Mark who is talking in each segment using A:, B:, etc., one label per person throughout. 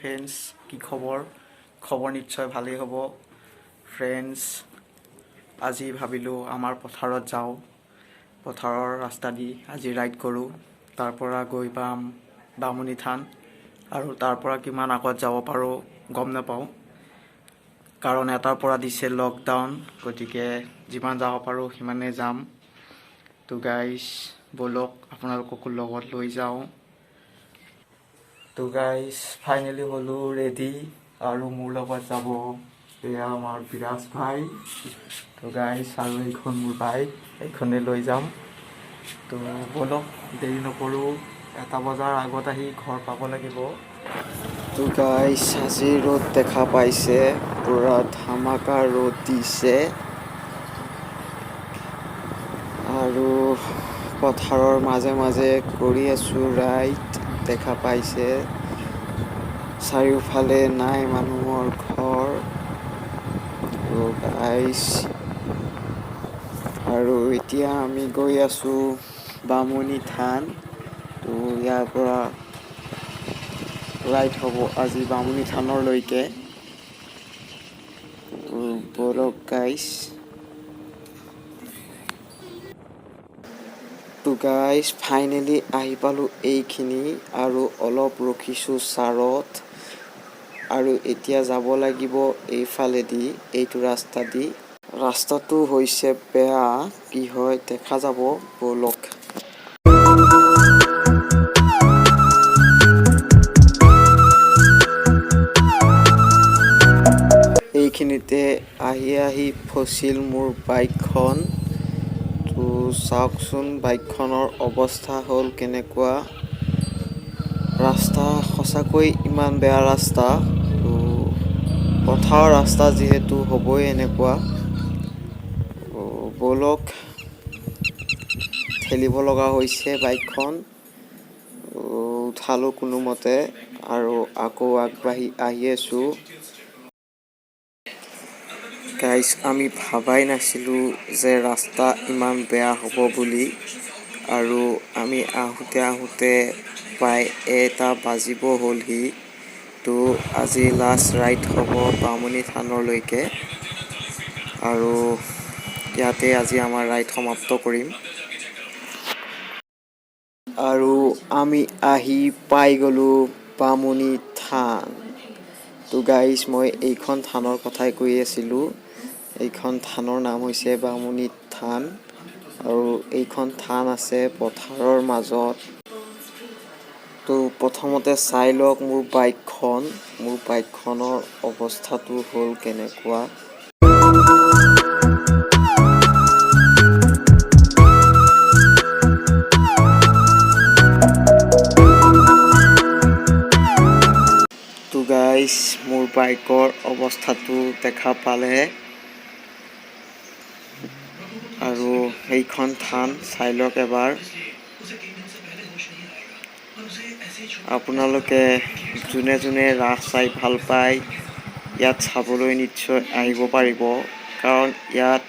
A: Friends, কি খবৰ? খবৰ নিশ্চয় ভালেই হ'ব। ফ্ৰেণ্ডছ, আজি ভাবিলোঁ আমাৰ পথাৰত যাওঁ। পথাৰৰ ৰাস্তা দি আজি ৰাইড কৰোঁ। তাৰ পৰা গৈ পাম বামুণী থান, আৰু তাৰ পৰা কিমান আগত যাব পাৰোঁ গম নাপাওঁ, কাৰণ এটাৰ পৰা দিছে লকডাউন। গতিকে যিমান যাব পাৰোঁ সিমানে যাম। তো গাইজ, ব'লক আপোনালোককো লগত লৈ যাওঁ। তো গাইজ, ফাইনেলি হ'লোঁ ৰেডি, আৰু মোৰ লগত যাব এয়া আমাৰ বিৰাজ ভাই। তো গাইজ, আৰু এইখন মোৰ বাইক, এইখনে লৈ যাম। তো ব'লক দেৰি নকৰোঁ, 1 বজাৰ আগত আহি ঘৰ পাব লাগিব। তো গাইজ, আজি ৰ'দ দেখা পাইছে, পুৰা ধামাকা ৰ'দ দিছে, আৰু পথাৰৰ মাজে মাজে কৰি আছোঁ ৰাইড। দেখা পাইছে চাৰিওফালে নাই মানুহৰ ঘৰ। তো গাইজ, আৰু এতিয়া আমি গৈ আছোঁ বামুণী থান। তো ইয়াৰ পৰা ৰাইড হ'ব আজি বামুণী থানলৈকে। ব'লক গাইজ। তো গাইজ, ফাইনেলি আহি পালোঁ এইখিনি, আৰু অলপ ৰখিছোঁ ছাৰত, আৰু এতিয়া যাব লাগিব এইফালেদি, এইটো ৰাস্তা দি। ৰাস্তাটো হৈছে বেয়া, কি হয় দেখা যাব, ব'লক। এইখিনিতে আহি ফচিল মোৰ বাইকখন। তো চাওকচোন বাইকখনৰ অৱস্থা হ'ল কেনেকুৱা। ৰাস্তা সঁচাকৈ ইমান বেয়া ৰাস্তা। তো পথাৰৰ ৰাস্তা যিহেতু হ'বই এনেকুৱা। ব'লক, ঠেলিব লগা হৈছে বাইকখন। উঠালোঁ কোনোমতে, আৰু আকৌ আগবাঢ়ি আহি আছোঁ। গাইজ, আমি ভাবাই নাছিলোঁ যে ৰাস্তা ইমান বেয়া হ'ব বুলি, আৰু আমি আহোঁতে প্ৰায় 1টা বাজিব হ'লহি। তো আজি লাষ্ট ৰাইড হ'ব বামুণী থানলৈকে, আৰু ইয়াতে আজি আমাৰ ৰাইড সমাপ্ত কৰিম। আৰু আমি আহি পাই গ'লোঁ বামুণী থান। তো গাইজ, মই এইখন থানৰ কথাই কৈ আছিলোঁ। এইখন থানৰ নাম হৈছে বামুণী থান, আৰু এইখন থান আছে পথাৰৰ মাজত। তো প্ৰথমতে চাই লওক মোৰ বাইকখনৰ অৱস্থাটো হ'ল কেনেকুৱা। তো গাইজ, মোৰ বাইকৰ অৱস্থাটো দেখা পালে, আৰু এইখন থান চাই লওক এবাৰ। আপোনালোকে যোনে যোনে ৰাস চাই ভাল পায়, ইয়াত চাবলৈ নিশ্চয় আহিব পাৰিব, কাৰণ ইয়াত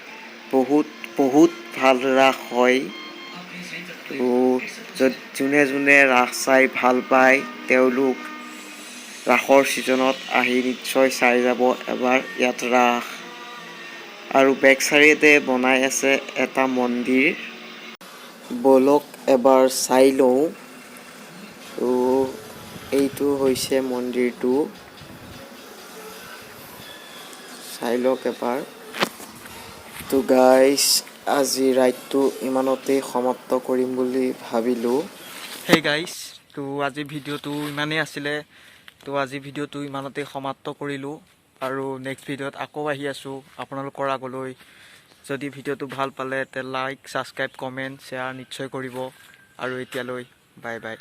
A: বহুত ভাল ৰাস হয়। তো যোনে যোনে ৰাস চাই ভাল পায়, তেওঁলোক ৰাসৰ ছিজনত আহি নিশ্চয় চাই যাব এবাৰ ইয়াত ৰাস। আৰু বেক চাইডে বনাই আছে এটা মন্দিৰ, ব'লক এবাৰ চাই লওঁ। তো এইটো হৈছে মন্দিৰটো, চাই লওক এবাৰ। তো গাইজ, আজি ৰাইডটো ইমানতেই সমাপ্ত কৰিম বুলি ভাবিলোঁ। হেই গাইজ, তো আজি ভিডিঅ'টো ইমানেই আছিলে। তো আজি ভিডিঅ'টো ইমানতেই সমাপ্ত কৰিলোঁ, আৰু নেক্সট ভিডিঅ'ত আকৌ আহি আছোঁ আপোনালোকৰ আগলৈ। যদি ভিডিঅ'টো ভাল পালে তে লাইক, ছাবস্ক্ৰাইব, কমেণ্ট, শ্বেয়াৰ নিশ্চয় কৰিব। আৰু এতিয়ালৈ বাই বাই।